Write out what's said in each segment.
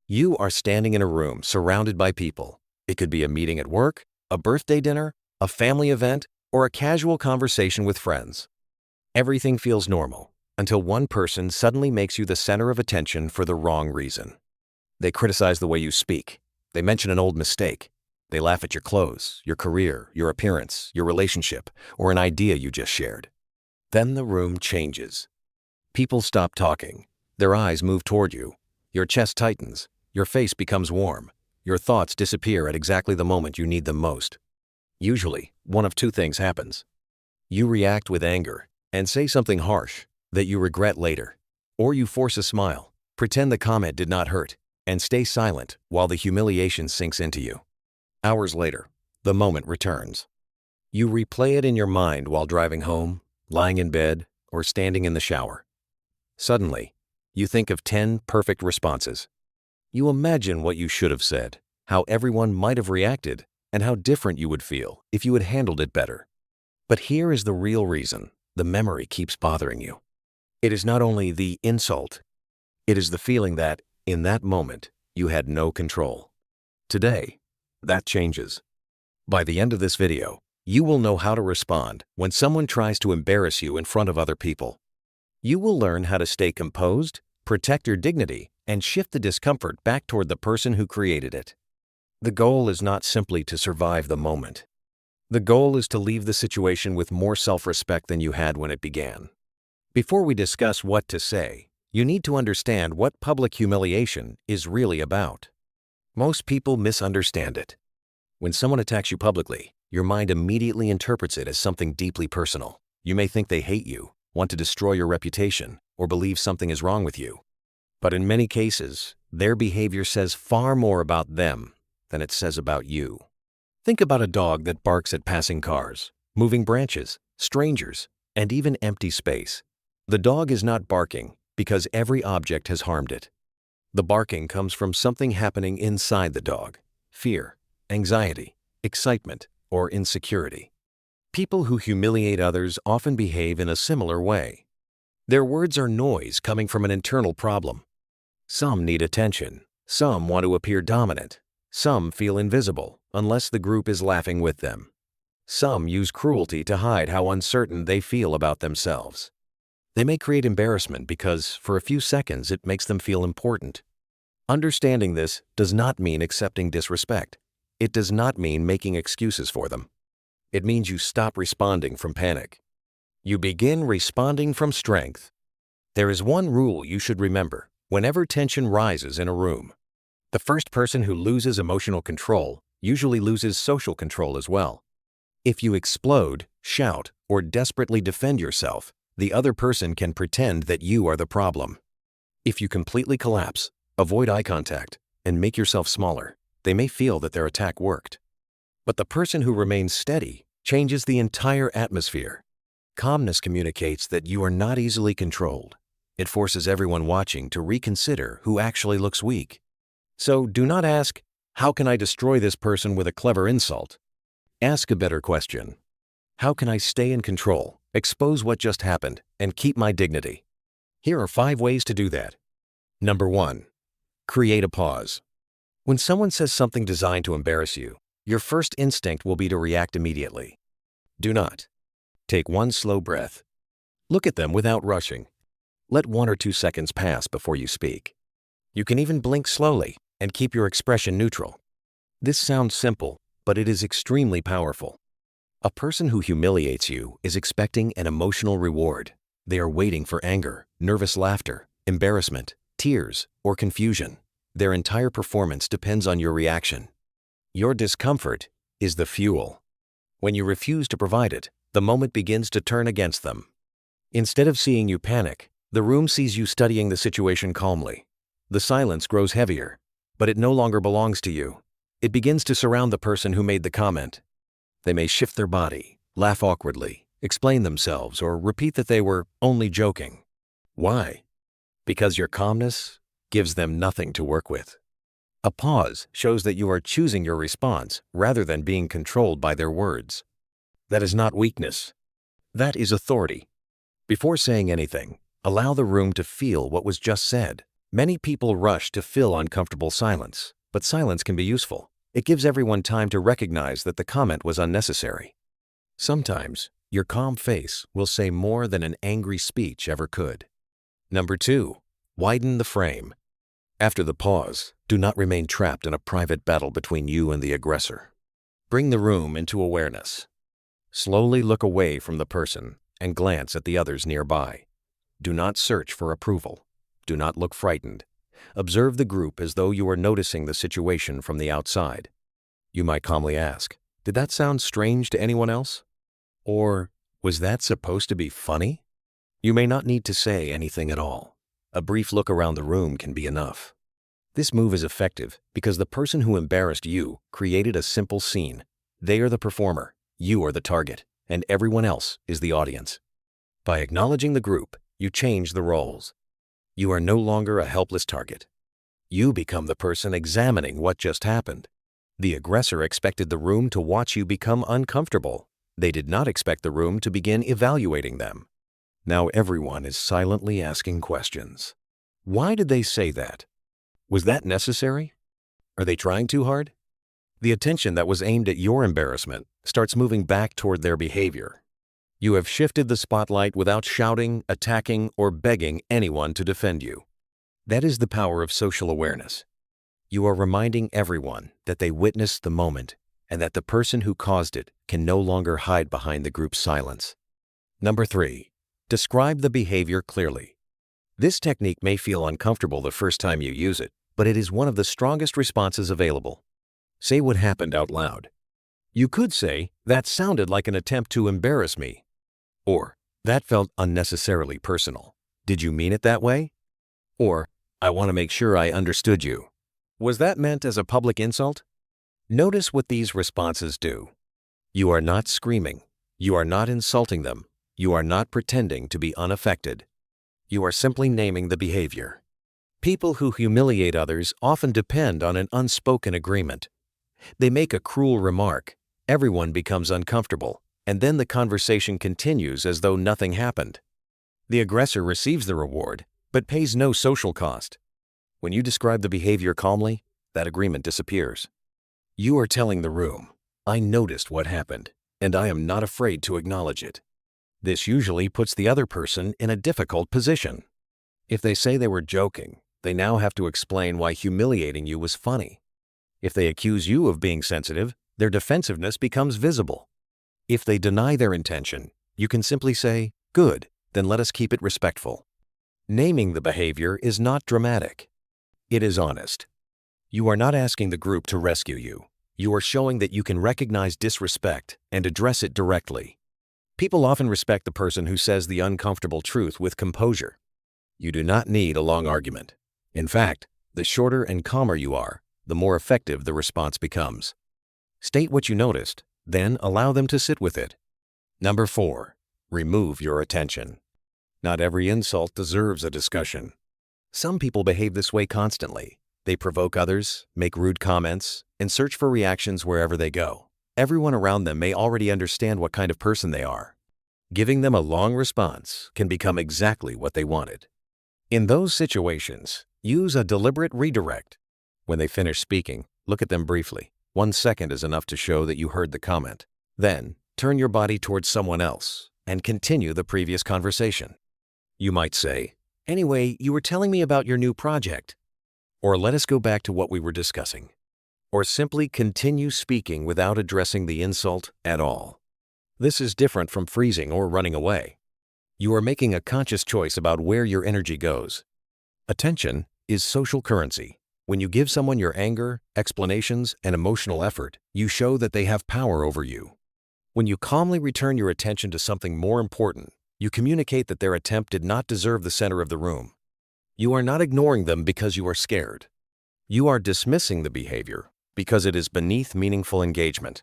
You are standing in a room surrounded by people. It could be a meeting at work, a birthday dinner, a family event, or a casual conversation with friends. Everything feels normal until one person suddenly makes you the center of attention for the wrong reason. They criticize the way you speak. They mention an old mistake. They laugh at your clothes, your career, your appearance, your relationship, or an idea you just shared. Then the room changes. People stop talking. Their eyes move toward you. Your chest tightens. Your face becomes warm. Your thoughts disappear at exactly the moment you need them most. Usually, one of two things happens. You react with anger and say something harsh that you regret later. Or you force a smile, pretend the comment did not hurt, and stay silent while the humiliation sinks into you. Hours later, the moment returns. You replay it in your mind while driving home, lying in bed, or standing in the shower. Suddenly, you think of 10 perfect responses. You imagine what you should have said, how everyone might have reacted, and how different you would feel if you had handled it better. But here is the real reason the memory keeps bothering you. It is not only the insult, it is the feeling that, in that moment, you had no control. Today, that changes. By the end of this video, you will know how to respond when someone tries to embarrass you in front of other people. You will learn how to stay composed, protect your dignity, and shift the discomfort back toward the person who created it. The goal is not simply to survive the moment. The goal is to leave the situation with more self-respect than you had when it began. Before we discuss what to say, you need to understand what public humiliation is really about. Most people misunderstand it. When someone attacks you publicly, your mind immediately interprets it as something deeply personal. You may think they hate you, want to destroy your reputation, or believe something is wrong with you. But in many cases, their behavior says far more about them than it says about you. Think about a dog that barks at passing cars, moving branches, strangers, and even empty space. The dog is not barking because every object has harmed it. The barking comes from something happening inside the dog: fear, anxiety, excitement, or insecurity. People who humiliate others often behave in a similar way. Their words are noise coming from an internal problem. Some need attention. Some want to appear dominant. Some feel invisible unless the group is laughing with them. Some use cruelty to hide how uncertain they feel about themselves. They may create embarrassment because, for a few seconds, it makes them feel important. Understanding this does not mean accepting disrespect. It does not mean making excuses for them. It means you stop responding from panic. You begin responding from strength. There is one rule you should remember whenever tension rises in a room. The first person who loses emotional control usually loses social control as well. If you explode, shout, or desperately defend yourself, the other person can pretend that you are the problem. If you completely collapse, avoid eye contact, and make yourself smaller, they may feel that their attack worked. But the person who remains steady changes the entire atmosphere. Calmness communicates that you are not easily controlled. It forces everyone watching to reconsider who actually looks weak. So do not ask, "How can I destroy this person with a clever insult?" Ask a better question. How can I stay in control, expose what just happened, and keep my dignity? Here are 5 ways to do that. Number 1. Create a pause. When someone says something designed to embarrass you, your first instinct will be to react immediately. Do not. Take one slow breath. Look at them without rushing. Let 1 or 2 seconds pass before you speak. You can even blink slowly and keep your expression neutral. This sounds simple, but it is extremely powerful. A person who humiliates you is expecting an emotional reward. They are waiting for anger, nervous laughter, embarrassment, tears, or confusion. Their entire performance depends on your reaction. Your discomfort is the fuel. When you refuse to provide it, the moment begins to turn against them. Instead of seeing you panic, the room sees you studying the situation calmly. The silence grows heavier, but it no longer belongs to you. It begins to surround the person who made the comment. They may shift their body, laugh awkwardly, explain themselves, or repeat that they were only joking. Why? Because your calmness gives them nothing to work with. A pause shows that you are choosing your response rather than being controlled by their words. That is not weakness. That is authority. Before saying anything, allow the room to feel what was just said. Many people rush to fill uncomfortable silence, but silence can be useful. It gives everyone time to recognize that the comment was unnecessary. Sometimes, your calm face will say more than an angry speech ever could. Number 2. Widen the frame. After the pause, do not remain trapped in a private battle between you and the aggressor. Bring the room into awareness. Slowly look away from the person and glance at the others nearby. Do not search for approval. Do not look frightened. Observe the group as though you are noticing the situation from the outside. You might calmly ask, "Did that sound strange to anyone else?" Or, "Was that supposed to be funny?" You may not need to say anything at all. A brief look around the room can be enough. This move is effective because the person who embarrassed you created a simple scene. They are the performer, you are the target, and everyone else is the audience. By acknowledging the group, you change the roles. You are no longer a helpless target. You become the person examining what just happened. The aggressor expected the room to watch you become uncomfortable. They did not expect the room to begin evaluating them. Now everyone is silently asking questions. Why did they say that? Was that necessary? Are they trying too hard? The attention that was aimed at your embarrassment starts moving back toward their behavior. You have shifted the spotlight without shouting, attacking, or begging anyone to defend you. That is the power of social awareness. You are reminding everyone that they witnessed the moment and that the person who caused it can no longer hide behind the group's silence. Number 3. Describe the behavior clearly. This technique may feel uncomfortable the first time you use it, but it is one of the strongest responses available. Say what happened out loud. You could say, "That sounded like an attempt to embarrass me." Or, "That felt unnecessarily personal. Did you mean it that way?" Or, "I want to make sure I understood you. Was that meant as a public insult?" Notice what these responses do. You are not screaming. You are not insulting them. You are not pretending to be unaffected. You are simply naming the behavior. People who humiliate others often depend on an unspoken agreement. They make a cruel remark, everyone becomes uncomfortable, and then the conversation continues as though nothing happened. The aggressor receives the reward, but pays no social cost. When you describe the behavior calmly, that agreement disappears. You are telling the room, "I noticed what happened, and I am not afraid to acknowledge it." This usually puts the other person in a difficult position. If they say they were joking, they now have to explain why humiliating you was funny. If they accuse you of being sensitive, their defensiveness becomes visible. If they deny their intention, you can simply say, "Good, then let us keep it respectful." Naming the behavior is not dramatic. It is honest. You are not asking the group to rescue you. You are showing that you can recognize disrespect and address it directly. People often respect the person who says the uncomfortable truth with composure. You do not need a long argument. In fact, the shorter and calmer you are, the more effective the response becomes. State what you noticed, then allow them to sit with it. Number 4. Remove your attention. Not every insult deserves a discussion. Some people behave this way constantly. They provoke others, make rude comments, and search for reactions wherever they go. Everyone around them may already understand what kind of person they are. Giving them a long response can become exactly what they wanted. In those situations, use a deliberate redirect. When they finish speaking, look at them briefly. 1 second is enough to show that you heard the comment. Then, turn your body towards someone else and continue the previous conversation. You might say, "Anyway, you were telling me about your new project." Or, "Let us go back to what we were discussing." Or simply continue speaking without addressing the insult at all. This is different from freezing or running away. You are making a conscious choice about where your energy goes. Attention is social currency. When you give someone your anger, explanations, and emotional effort, you show that they have power over you. When you calmly return your attention to something more important, you communicate that their attempt did not deserve the center of the room. You are not ignoring them because you are scared. You are dismissing the behavior because it is beneath meaningful engagement.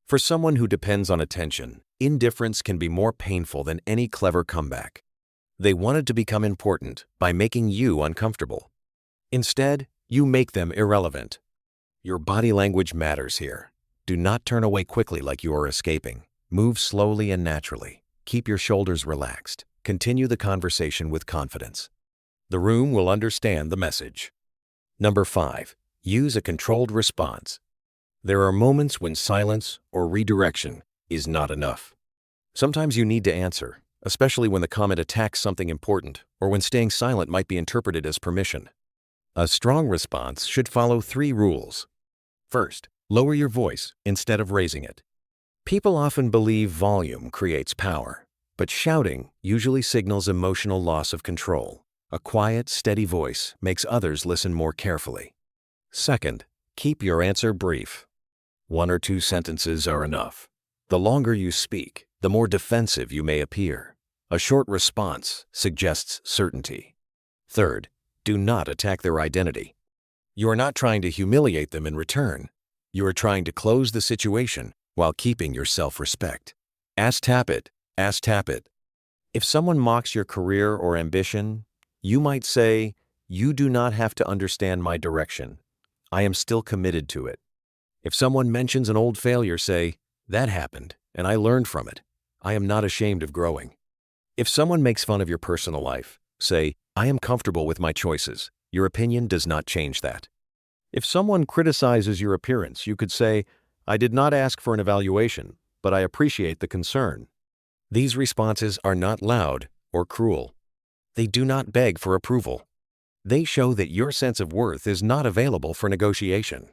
For someone who depends on attention, indifference can be more painful than any clever comeback. They wanted to become important by making you uncomfortable. Instead, you make them irrelevant. Your body language matters here. Do not turn away quickly like you are escaping. Move slowly and naturally. Keep your shoulders relaxed. Continue the conversation with confidence. The room will understand the message. Number 5. Use a controlled response. There are moments when silence or redirection is not enough. Sometimes you need to answer, especially when the comment attacks something important or when staying silent might be interpreted as permission. A strong response should follow 3 rules. First, lower your voice instead of raising it. People often believe volume creates power, but shouting usually signals emotional loss of control. A quiet, steady voice makes others listen more carefully. Second, keep your answer brief. 1 or 2 sentences are enough. The longer you speak, the more defensive you may appear. A short response suggests certainty. Third, do not attack their identity. You are not trying to humiliate them in return. You are trying to close the situation while keeping your self-respect. Tap it. If someone mocks your career or ambition, you might say, "You do not have to understand my direction. I am still committed to it." If someone mentions an old failure, say, "That happened, and I learned from it. I am not ashamed of growing." If someone makes fun of your personal life, say, "I am comfortable with my choices. Your opinion does not change that." If someone criticizes your appearance, you could say, "I did not ask for an evaluation, but I appreciate the concern." These responses are not loud or cruel. They do not beg for approval. They show that your sense of worth is not available for negotiation.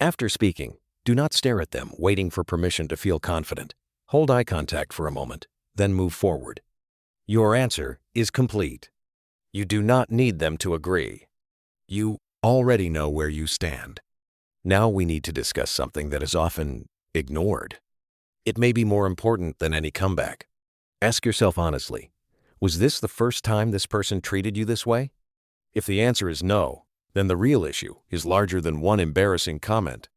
After speaking, do not stare at them, waiting for permission to feel confident. Hold eye contact for a moment, then move forward. Your answer is complete. You do not need them to agree. You already know where you stand. Now we need to discuss something that is often ignored. It may be more important than any comeback. Ask yourself honestly, was this the first time this person treated you this way? If the answer is no, then the real issue is larger than one embarrassing comment.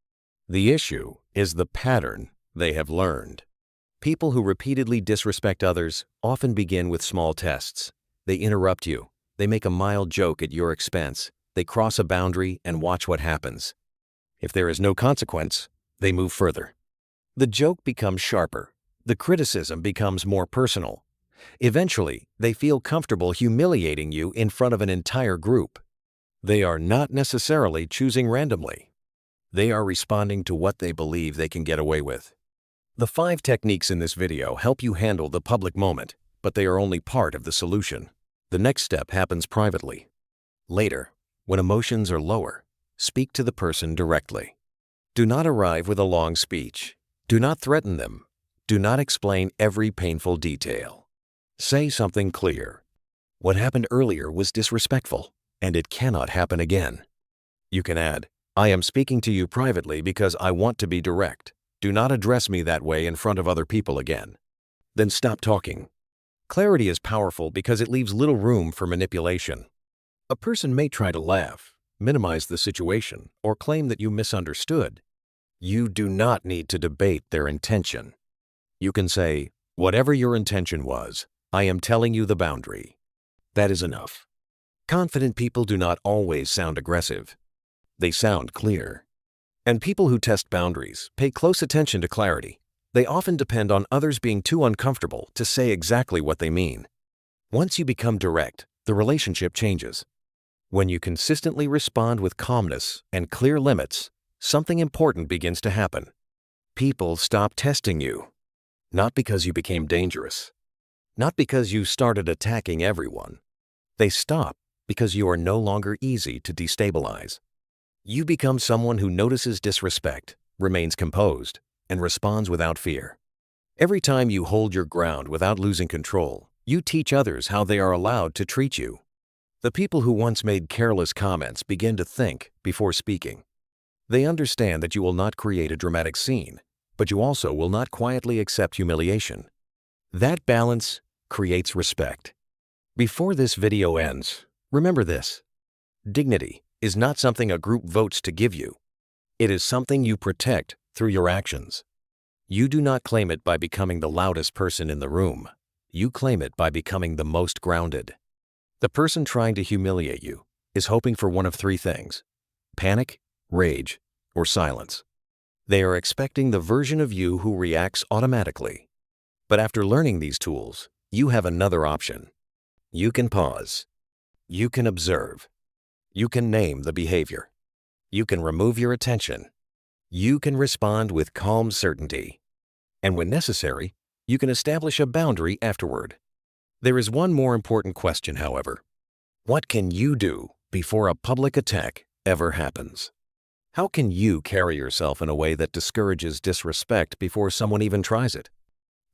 The issue is the pattern they have learned. People who repeatedly disrespect others often begin with small tests. They interrupt you. They make a mild joke at your expense. They cross a boundary and watch what happens. If there is no consequence, they move further. The joke becomes sharper. The criticism becomes more personal. Eventually, they feel comfortable humiliating you in front of an entire group. They are not necessarily choosing randomly. They are responding to what they believe they can get away with. The 5 techniques in this video help you handle the public moment, but they are only part of the solution. The next step happens privately. Later, when emotions are lower, speak to the person directly. Do not arrive with a long speech. Do not threaten them. Do not explain every painful detail. Say something clear. What happened earlier was disrespectful, and it cannot happen again. You can add, "I am speaking to you privately because I want to be direct. Do not address me that way in front of other people again." Then stop talking. Clarity is powerful because it leaves little room for manipulation. A person may try to laugh, minimize the situation, or claim that you misunderstood. You do not need to debate their intention. You can say, "Whatever your intention was, I am telling you the boundary." That is enough. Confident people do not always sound aggressive. They sound clear. And people who test boundaries pay close attention to clarity. They often depend on others being too uncomfortable to say exactly what they mean. Once you become direct, the relationship changes. When you consistently respond with calmness and clear limits, something important begins to happen. People stop testing you. Not because you became dangerous. Not because you started attacking everyone. They stop because you are no longer easy to destabilize. You become someone who notices disrespect, remains composed, and responds without fear. Every time you hold your ground without losing control, you teach others how they are allowed to treat you. The people who once made careless comments begin to think before speaking. They understand that you will not create a dramatic scene, but you also will not quietly accept humiliation. That balance creates respect. Before this video ends, remember this: dignity is not something a group votes to give you. It is something you protect through your actions. You do not claim it by becoming the loudest person in the room. You claim it by becoming the most grounded. The person trying to humiliate you is hoping for one of 3 things: panic, rage, or silence. They are expecting the version of you who reacts automatically. But after learning these tools, you have another option. You can pause. You can observe. You can name the behavior. You can remove your attention. You can respond with calm certainty. And when necessary, you can establish a boundary afterward. There is one more important question, however. What can you do before a public attack ever happens? How can you carry yourself in a way that discourages disrespect before someone even tries it?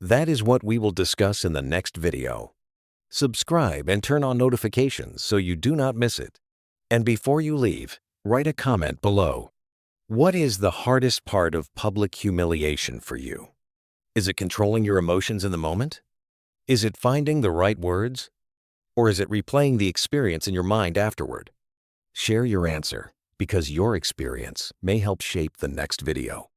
That is what we will discuss in the next video. Subscribe and turn on notifications so you do not miss it. And before you leave, write a comment below. What is the hardest part of public humiliation for you? Is it controlling your emotions in the moment? Is it finding the right words? Or is it replaying the experience in your mind afterward? Share your answer, because your experience may help shape the next video.